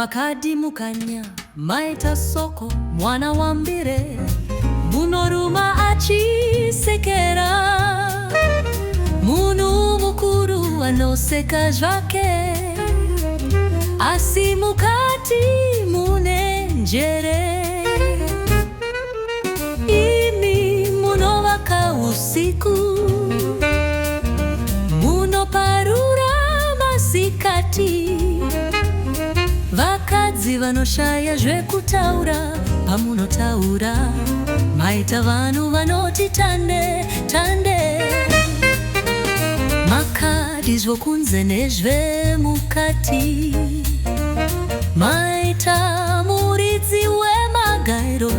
makadi mukanya maeta soko mwana wambire munoruma achisekera munu mukuru anoseka zvake asi mukati mune njere. Imi munovaka usiku munoparura masikati vakadzi vanoshaya zvekutaura pamunotaura maita vanhu vanoti tande tande. Makadi zvokunze nezvemukati maita muridzi wemagairo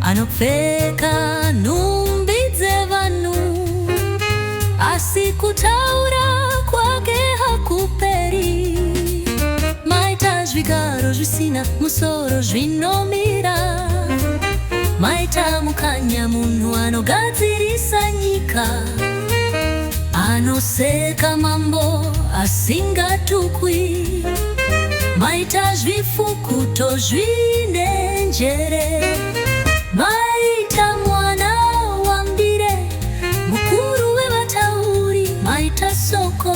anopfeka nhumbi dzevanhu asi kutaura kwake hakuperi. Maita zvigaro zvisina musoro zvinomira maita mukanya munhu anogadzirisa nyika anoseka mambo asingatukwi maita zvifukuto zvine njere. Maita mwana wambire mukuru wevatauri maita soko.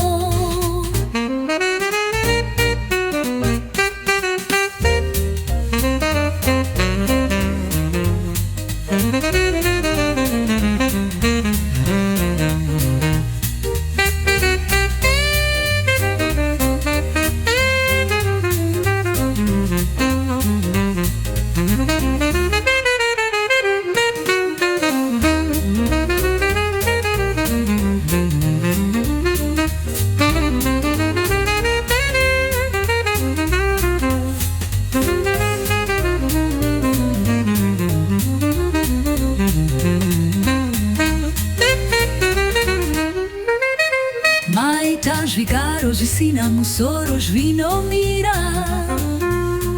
Maita zvigaro zvisina musoro zvinomira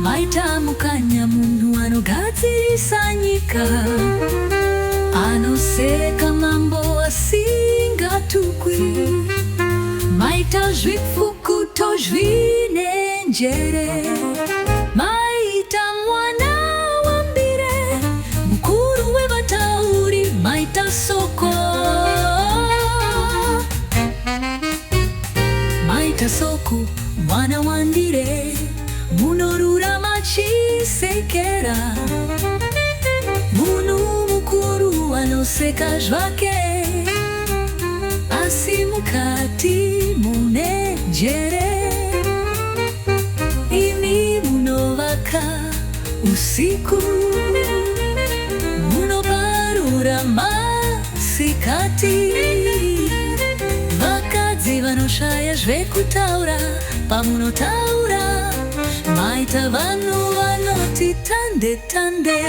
maita mukanya munhu anogadzirisa nyika anoseka mambo asingatukwi maita zvifukuto zvine njere. Maita mwana wambire mukuru wevatauri maita soko. Maita soko mwana wandire munorura machisekera munu mukuru anoseka zvake asi mukati mune njere. Imi munovaka usiku munoparura masikati vakadzi vanoshaya zvekutaura pamunotaura maita vanhu vanoti tande tande.